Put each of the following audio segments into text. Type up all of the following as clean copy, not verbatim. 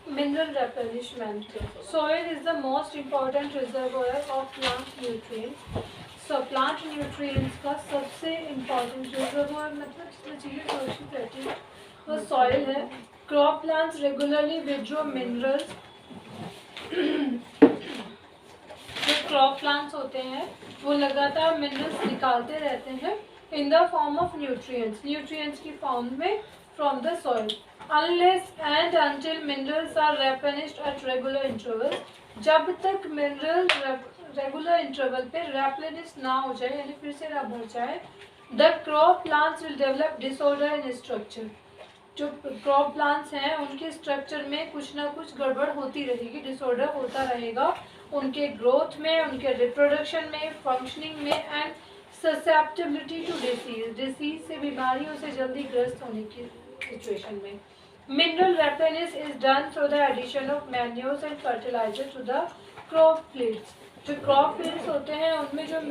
Mineral replenishment. Soil is the most important reservoir of plant nutrients. So plant nutrients का सबसे important reservoir मतलब जिसमें चीजें सुरक्षित रहती है वो soil है. Crop plants regularly withdraw minerals. जो क्रॉप प्लांट्स होते हैं वो लगातार मिनरल्स निकालते रहते हैं in the form of nutrients की फॉर्म में from the soil. Unless and until minerals are replenished at regular intervals, जब तक मिनरल रेगुलर इंटरवल पे रेप्लेनिश ना हो जाए यानी फिर से ना भर जाए, the crop plants will develop disorder in structure. जो क्रॉप प्लांट्स हैं उनके स्ट्रक्चर में कुछ ना कुछ गड़बड़ होती रहेगी, डिसऑर्डर होता रहेगा उनके ग्रोथ में, उनके रिप्रोडक्शन में, फंक्शनिंग में एंड ससेप्टेबिलिटी टू डिसीज से, बीमारियों से जल्दी ग्रस्त होने की सिचुएशन में. Mineral replenish is done through the addition of manures and fertilizer to the crop fields. जो क्रॉप फील्ड्स होते हैं उनमें जो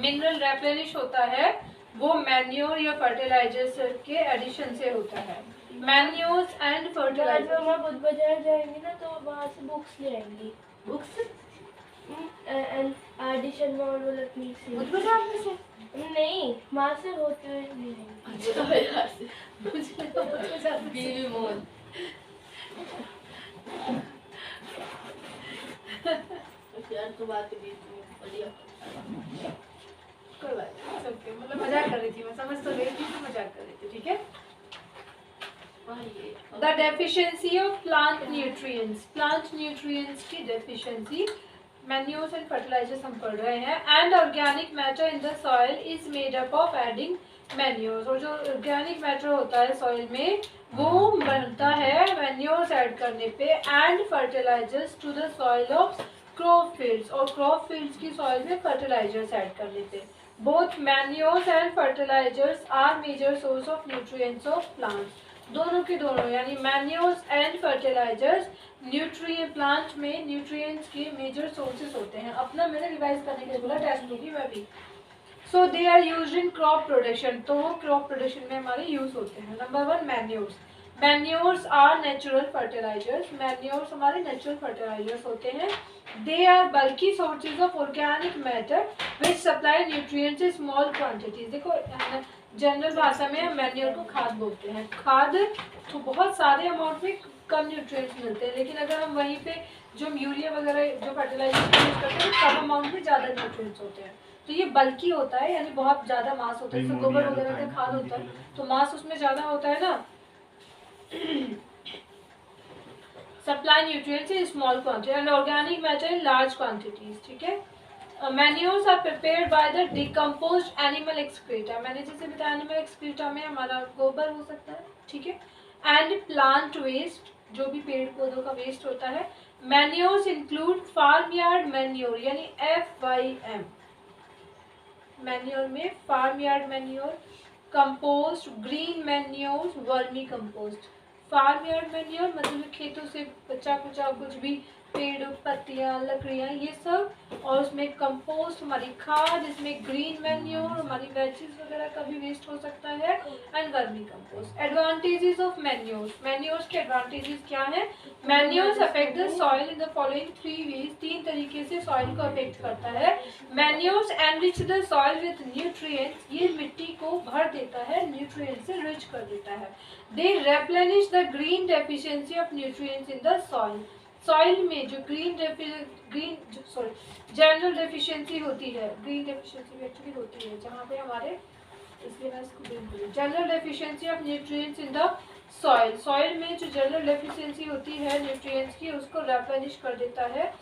मिनरल रेप्लेनिश होता है वो मैन्योर या फर्टिलाइजर्स के एडिशन से होता है. Manures and fertiliser. हम बुध बाजार जाएंगे ना तो वहाँ से बुक्स ले आएंगी. बुक्स एडिशन में और लकड़ी से. बुध बाजार में से नहीं, वहाँ से होते हुए ले आएंगे. अच्छा यार से मुझे तो बुध बाजार में बीवी मोहन. यार तो बात भी बढ़िया. कोई बात नहीं, ओके. मतलब मजाक कर रही थी, मैं समझ तो रही थी तो मजाक कर रही थी. ठीक है. The deficiency of plant nutrients. Plant nutrients की deficiency, manures and fertilizers हम पढ़ रहे हैं. And organic matter in the soil is made up of adding manures. और जो organic matter होता है soil में वो बनता है manures ऐड करने पे and fertilizers to the soil of crop fields. और crop fields की soil में fertilizers ऐड करने पे. Both manures and fertilizers are major source of nutrients of plants. दोनों के दोनों यानी manures and fertilisers nutrient plant में न्यूट्रिएंट्स के मेजर सोर्सेज होते हैं. अपना मैंने रिवाइज करने के लिए बोला, टेस्ट दूंगी मैं भी. So they are used in crop production. तो वो क्रॉप प्रोडक्शन में हमारे यूज होते हैं. Number 1 manures. Manures are natural fertilizers. Manures हमारे नेचुरल फर्टिलाइजर्स होते हैं. They are bulky sources of organic matter which supply nutrients in small quantities. देखो जनरल भाषा में हम मैन्योर को खाद बोलते हैं. खाद तो बहुत सारे अमाउंट में कम न्यूट्रिएंट्स मिलते हैं, लेकिन अगर हम वहीं पे जो हम यूरिया वगैरह जो फर्टिलाइजर यूज करते हैं कम अमाउंट में ज़्यादा न्यूट्रिएंट्स होते हैं. तो ये बल्कि होता है यानी बहुत ज़्यादा मास होता है. जैसे गोबर वगैरह का खाद होता है तो मास उसमें ज़्यादा होता है ना. Supply nutrients in small quantity and organic matter in large quantities. ठीक है. Manures are prepared by the decomposed animal excreta. मैंने जैसे बताया एनिमल एक्सक्रीटा में हमारा गोबर हो सकता है. ठीक है. एंड प्लांट वेस्ट, जो भी पेड़ पौधों का वेस्ट होता है. Manures include farm yard manure यानी FYM. मैन्योर में farm yard manure, compost, green manure, vermi compost. Farm yard manure मतलब खेतों से बचा कुचा कुछ भी पेड़ पत्तियां लकड़ियां ये सब, और उसमें कंपोस्ट हमारी खाद, इसमें ग्रीन मैन्योर हमारी वेजिस वगैरह का भी वेस्ट हो सकता है and vermi compost. Advantages of manures. Manures के एडवांटेजेस क्या है? Manures affect the soil in the following 3 ways. 3 तरीके से सॉइल को अफेक्ट करता है. Manures enrich the soil with nutrients. ये मिट्टी को भर देता है, न्यूट्रिएंट से रिच कर देता है. They replenish the green deficiency of nutrients in the soil. Soil में जो जनरल डेफिशिएंसी होती है, ग्रीन डेफिशिएंसी एक्चुअली होती है जहाँ पे हमारे, इसलिए मैं इसको ग्रीन बोलूँ. General deficiency of nutrients in the soil. Soil में जो जनरल डेफिशिएंसी होती है न्यूट्रिएंट्स की उसको रेप्लेनिश कर देता है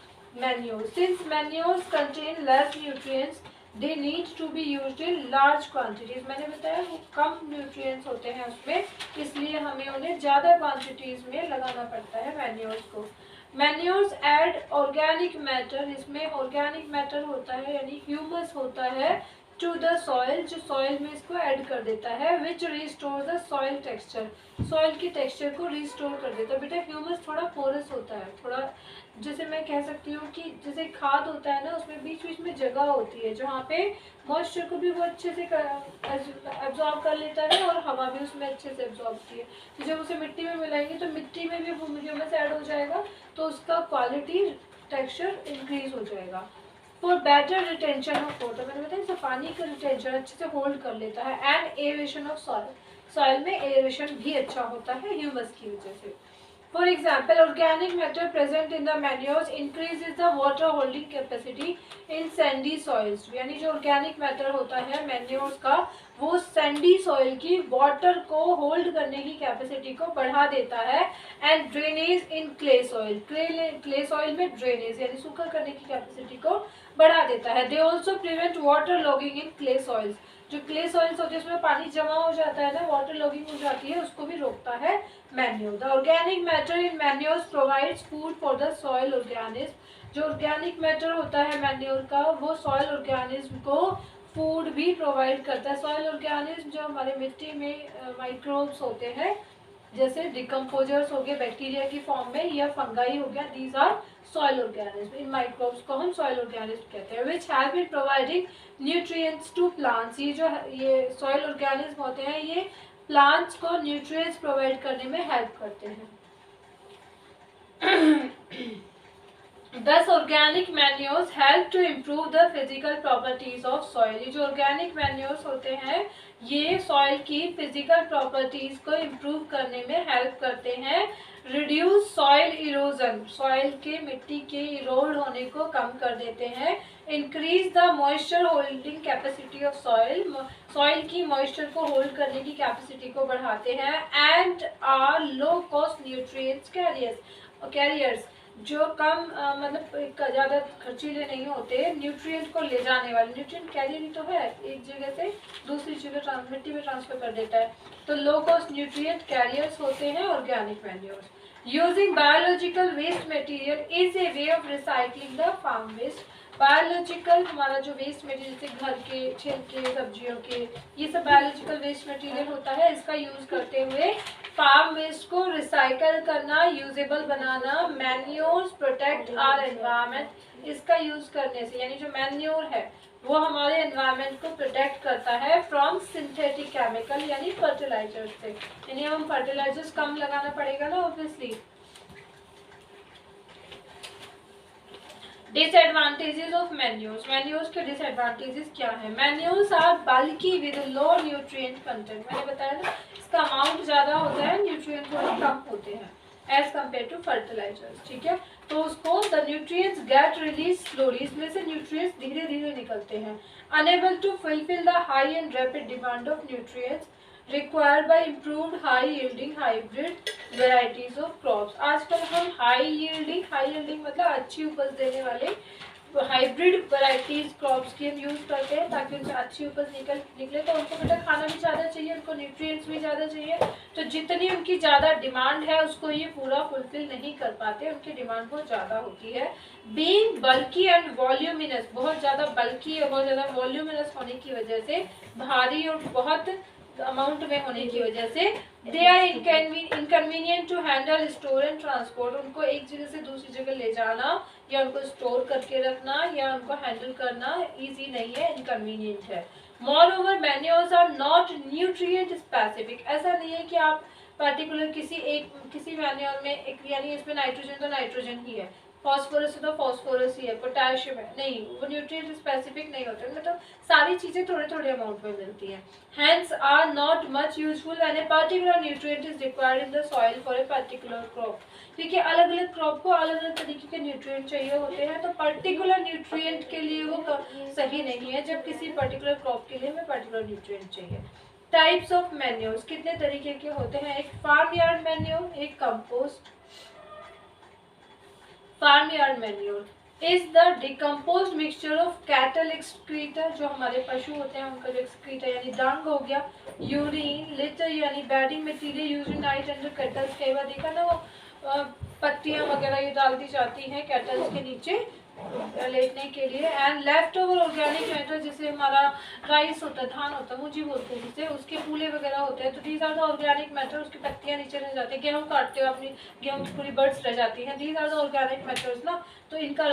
manure. Since manures contain less nutrients they need to be used in large quantities. मैंने बताया वो कम न्यूट्रिएंट्स होते हैं उसमें, इसलिए हमें उन्हें ज़्यादा क्वांटिटीज में लगाना पड़ता है मैन्योर्स को. Manures add organic matter. इसमें ऑर्गेनिक मैटर होता है यानी ह्यूमस होता है टू द सॉइल, जो सॉइल में इसको ऐड कर देता है, which restore the soil texture, soil की टेक्सचर को रिस्टोर कर देता है। बेटा ह्यूमस थोड़ा पोरस होता है, थोड़ा जैसे मैं कह सकती हूँ कि जैसे खाद होता है ना, उसमें बीच बीच में जगह होती है जहाँ पे मॉइस्चर को भी वो अच्छे से एब्जॉर्ब कर लेता है और हवा भी उसमें अच्छे से एब्जॉर्ब होती है। तो जब उसे मिट्टी में मिलाएंगे तो मिट्टी में भी वो ह्यूमस ऐड हो जाएगा, तो उसका क्वालिटी टेक्सचर इंक्रीज हो जाएगा। For better retention of water, मैंने बताया पानी का रिटेंशन अच्छे से होल्ड कर लेता है। And aeration of soil, soil में एरेशन भी अच्छा होता है ह्यूमस की वजह से। For example, organic matter present in the manures increases the water holding capacity in Sandy soils, यानी जो ऑर्गेनिक मैटर होता है मैन्योर्स का, वो सैंडी सॉइल की वाटर को होल्ड करने की कैपेसिटी को बढ़ा देता है। And drainage in clay soil, clay soil में ड्रेनेज यानी सूखा करने की कैपेसिटी को बढ़ा देता है। They also prevent water logging in clay soils, जो क्ले सॉइल्स होते हैं उसमें पानी जमा हो जाता है ना, वाटर लॉगिंग हो जाती है, उसको भी रोकता है manure. The organic matter in manures provides food for the soil organism, जो ऑर्गेनिक मैटर होता है मैन्योर का, वो सॉइल ऑर्गेनिज्म को फूड भी प्रोवाइड करता है। सॉइल ऑर्गेनिज्म जो हमारे मिट्टी में माइक्रोब्स होते हैं, जैसे डिकम्पोजर्स हो गए बैक्टीरिया की फॉर्म में, या फंगाई हो गया, दीज आर सॉइल ऑर्गेनिज्म। इन माइक्रोब्स को हम सॉइल ऑर्गेनिज्म कहते हैं। Which have been providing nutrients to plants, ये सॉइल ऑर्गेनिज्म होते हैं, ये प्लांट्स को न्यूट्रिएंट्स प्रोवाइड करने में हेल्प करते हैं। Thus organic manures help to improve the physical properties of soil, ये जो organic manures होते हैं ये soil की physical properties को improve करने में help करते हैं। Reduce soil erosion, soil के मिट्टी के erode होने को कम कर देते हैं। Increase the moisture holding capacity of soil, soil की moisture को hold करने की capacity को बढ़ाते हैं। And are low cost nutrients carriers, जो कम मतलब ज़्यादा खर्चीले नहीं होते, न्यूट्रिएंट को ले जाने वाले, न्यूट्रिएंट कैरियर ही तो है, एक जगह से दूसरी जगह मिट्टी में ट्रांसफर कर देता है, तो लो कॉस्ट न्यूट्रिएंट कैरियर्स होते हैं organic manures. Using biological waste material is a way of recycling the farm waste, biological हमारा जो वेस्ट मटेरियल जैसे घर के छिलके सब्जियों के, ये सब बायोलॉजिकल वेस्ट मटेरियल होता है, इसका यूज करते हुए फार्म वेस्ट को रिसाइकल करना, यूजेबल बनाना। मैन्योर्स प्रोटेक्ट आवर एनवायरनमेंट, इसका यूज करने से यानी जो मैन्योर है वो हमारे एनवायरनमेंट को प्रोटेक्ट करता है फ्रॉम सिंथेटिक केमिकल यानी फर्टिलाइजर्स से, यानी हम फर्टिलाइजर्स कम लगाना पड़ेगा ना obviously. Disadvantages of manures, manures के डिसएडवांटेजेस क्या है? Manures are bulky with low nutrient content, मैंने बताया ना इसका अमाउंट ज़्यादा होता है, न्यूट्रिएंट थोड़े कम होते हैं एज कम्पेयर टू फर्टिलाइजर्स, ठीक है। तो उसको the nutrients get release slowly, इसमें से न्यूट्रिएंट्स धीरे धीरे निकलते हैं। Unable to fulfil the high and rapid demand of nutrients required by improved high yielding hybrid varieties of crops। आजकल हम high yielding मतलब अच्छी उपज देने वाले हाइब्रिड वैरायटीज क्रॉप्स की हम यूज करते हैं ताकि उनमें अच्छी उपज निकले। तो उनको बेटा खाना भी ज़्यादा चाहिए, उनको न्यूट्रिएंट्स भी ज़्यादा चाहिए, तो जितनी उनकी ज़्यादा डिमांड है उसको ये पूरा फुलफिल नहीं कर पाते, उनकी डिमांड बहुत ज़्यादा होती है। बीइंग बल्की एंड वॉल्यूमिनस, बहुत ज़्यादा बल्की और बहुत ज़्यादा वॉल्यूमिनस होने की वजह से, भारी और बहुत अमाउंट में होने की वजह से, they are inconvenient to handle store and transport, उनको एक जगह से दूसरी जगह ले जाना या उनको स्टोर करके रखना या उनको हैंडल करना इजी नहीं है, इनकन्वीनियंट है। Moreover manures are not nutrient specific, ऐसा नहीं है कि आप पर्टिकुलर किसी मैन्योर में एक यानी इसमें नाइट्रोजन तो नाइट्रोजन ही है, फॉस्फोरस तो फॉस्फोरस ही है, पोटेशियम है, नहीं, वो न्यूट्रिएंट स्पेसिफिक नहीं होते, मतलब सारी चीज़ें थोड़े थोड़े अमाउंट में मिलती हैं। Hence are not much useful when a particular nutrient is required in the soil for a particular crop, क्योंकि अलग अलग क्रॉप को अलग अलग तरीके के न्यूट्रिएंट चाहिए होते हैं, तो पर्टिकुलर न्यूट्रिएंट के लिए वो सही नहीं है, जब किसी पर्टिकुलर क्रॉप के लिए हमें पर्टिकुलर न्यूट्रिएंट चाहिए। टाइप्स ऑफ मैन्योर्स कितने तरीके के होते हैं? एक फार्म यार्ड मैन्योर, एक compost. Farmyard manure is the decomposed mixture of cattle excreta, जो हमारे पशु होते हैं उनका जो एक्सक्रीटर यानी डंग हो गया, यूरिन, लिटर यानी bedding material used in night under cattles, कई बार देखा ना वो पत्तियां वगैरह ये डाल दी जाती हैं कैटल्स के नीचे, लेटने के लिए। And left over organic matter, जैसे हमारा राइस होता है, धान होता है, मुझे बोलते हैं जिसे, उसके फूले वगैरह होते हैं, तो these are the organic matter, उसकी पत्तियां नीचे रह जाती है। गेहूँ काटते हो अपनी, गेहूँ की पूरी बर्ड्स रह जाती हैं, these are the organic matters ना। तो इनका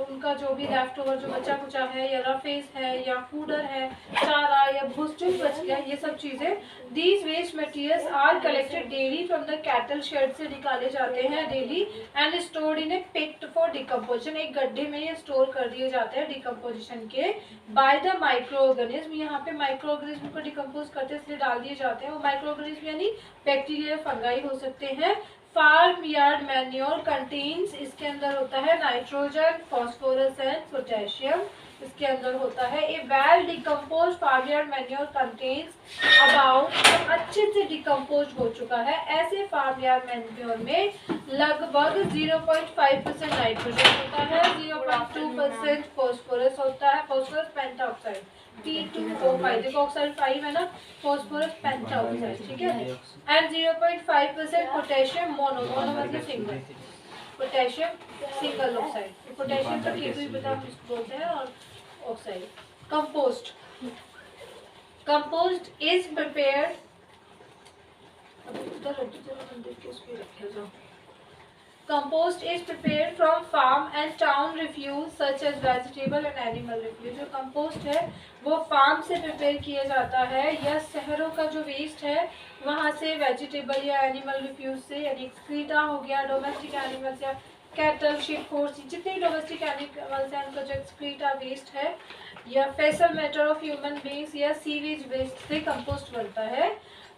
उनका जो भी लेफ्ट ओवर जो बचा कुचा है, या रफेज है, या फूडर है, चारा या भूस जो बच गया, ये सब चीज़ें, these waste materials are collected daily from the cattle shed से निकाले जाते हैं daily, and stored in a pit for decomposition, एक गड्ढे में ये स्टोर कर दिए जाते हैं डिकम्पोजिशन के, बाय द माइक्रो ऑर्गेनिज्म। यहाँ पे माइक्रो ऑर्गेनिज्म को डिकम्पोज करते हैं इसलिए डाल दिए जाते हैं। वो माइक्रो ऑर्गेनिज्म यानी बैक्टीरिया, फंगाई हो सकते हैं। फार्म यार्ड मैन्योर कंटेन्स, इसके अंदर होता है नाइट्रोजन, फास्फोरस एंड पोटेशियम, इसके अंदर होता है। A well decompose farm yard manure contains about, अच्छे से डिकम्पोज हो चुका है, ऐसे फार्म यार्ड मैन्योर में लगभग 0.5% नाइट्रोजन होता है, 0.2% फास्फोरस होता है, फास्फोरस पेंटाऑक्साइड P2O5, देखो ऑक्साइड 5 है ना, फास्फोरस पेंटाऑक्साइड, ठीक है। एंड 0.5% पोटेशियम मोनो, मोनो मतलब single, potassium single oxide, potassium तो K2 ही बता हम इसको बोलते हैं, और oxide. Compost, compost is prepared, Compost is prepared from farm and town refuse such as vegetable and animal refuse। जो compost है वो farm से prepare किया जाता है, या शहरों का जो waste है वहाँ से vegetable या animal refuse से, यानी excreta हो गया, domestic animals या cattle, sheep, horse, जितने domestic animals हैं उनका जो excreta waste है, या fecal matter of human beings या sewage waste से compost बनता है।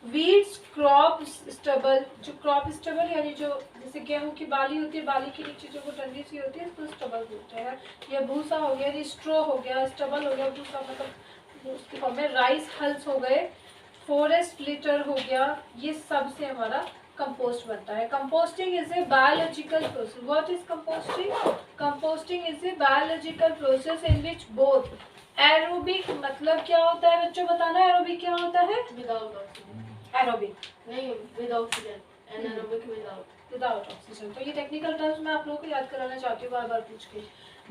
वीड्स, क्रॉप स्टबल, जो क्रॉप स्टबल यानी जो जैसे गेहूं की बाली होती है, बाली के नीचे जो वो डंडी सी होती है, इसको स्टबल बोलते हैं। या भूसा हो गया, यानी स्ट्रो हो गया, स्टबल हो गया भूसा, मतलब उसके फॉर्म में राइस हल्स हो गए, फॉरेस्ट लिटर हो गया, ये सब से हमारा कंपोस्ट बनता है। Composting is a biological process. What is composting? Composting is a biological process in which both aerobic, मतलब क्या होता है बच्चों, बताना एरोबिक क्या होता है? विदाउट ऑक्सीजन, एरोबिक नहीं with oxygen, anaerobic without oxygen. तो ये टेक्निकल टर्म्स मैं आप लोगों को याद कराना चाहती हूँ बार बार पूछ के।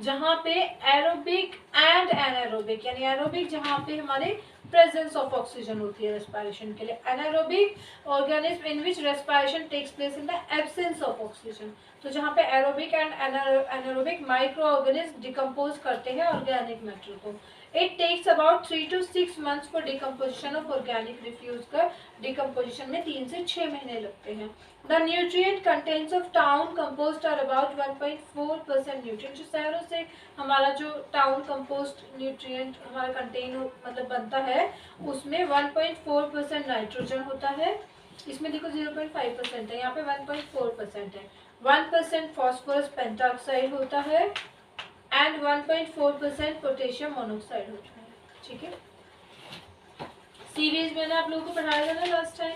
जहाँ पे एरोबिक एंड एनारोबिक, यानी एरोबिक जहाँ पे हमारे प्रेजेंस ऑफ ऑक्सीजन होती है रेस्पिरेशन के लिए, anaerobic organism in which respiration takes place in the absence of oxygen. तो जहाँ पे aerobic and anaerobic micro organism decompose करते हैं ऑर्गेनिक मैटर को। It takes about 3 to 6 months for decomposition of organic refuse का decomposition में 3 से 6 महीने लगते हैं। The nutrient contents of town compost are about 1.4% nutrient। जो शहरों से हमारा जो town compost nutrient हमारा contain मतलब बनता है, उसमें 1.4% नाइट्रोजन होता है, इसमें देखो 0.5% है, यहाँ पे 1.4% है, 1% फॉस्फोरस पेंटाऑक्साइड होता है, एंड 1.4% पोटेशियम मोनोक्साइड होता है, ठीक है। सीरीज मैंने आप लोगों को पढ़ाया था ना लास्ट टाइम।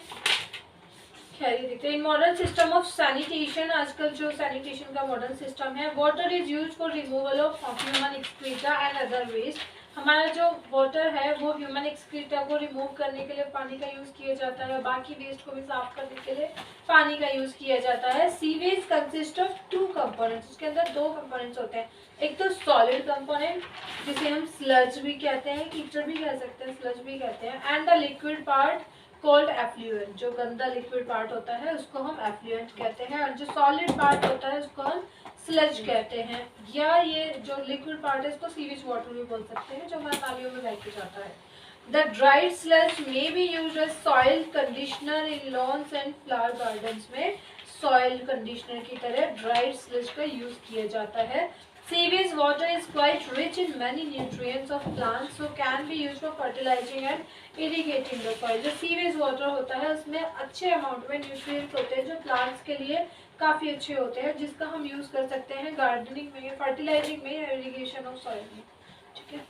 खैर ये देखते हैं, in modern system of sanitation, आजकल जो सैनिटेशन का मॉडर्न सिस्टम है, water is use for removal of human excreta and other waste. हमारा जो वाटर है वो ह्यूमन एक्सक्रीटा को रिमूव करने के लिए पानी का यूज़ किया जाता है, बाकी वेस्ट को भी साफ करने के लिए पानी का यूज़ किया जाता है। सीवेज कंसिस्ट ऑफ 2 कंपोनेंट्स, उसके अंदर 2 कंपोनेंट्स होते हैं, एक तो सॉलिड कंपोनेंट जिसे हम स्लज भी कहते हैं, कीचड़ भी कह सकते हैं, स्लज भी कहते हैं, and the liquid part called effluent. जो गंदा लिक्विड पार्ट होता है उसको हम एफ्लुएंट कहते हैं, और जो सॉलिड पार्ट होता है उसको हम स्लज कहते हैं, या ये जो लिक्विड पार्ट है इसको सीवेज वाटर भी बोल सकते हैं, जो हमारे नालियों में बह के जाता है। The dried sludge may be used as soil conditioner in lawns and flower gardens में सॉइल कंडीशनर की तरह ड्राइड स्लज का यूज किया जाता है। Sewage water is quite rich in many nutrients of plants, so can be used for fertilizing and irrigating the soil। जो sewage water होता है उसमें अच्छे अमाउंट में न्यूट्रिएंट्स होते हैं जो प्लांट्स के लिए काफ़ी अच्छे होते हैं, जिसका हम यूज़ कर सकते हैं गार्डनिंग में, फर्टिलाइजिंग में या इरिगेशन ऑफ सॉइल में, ठीक है।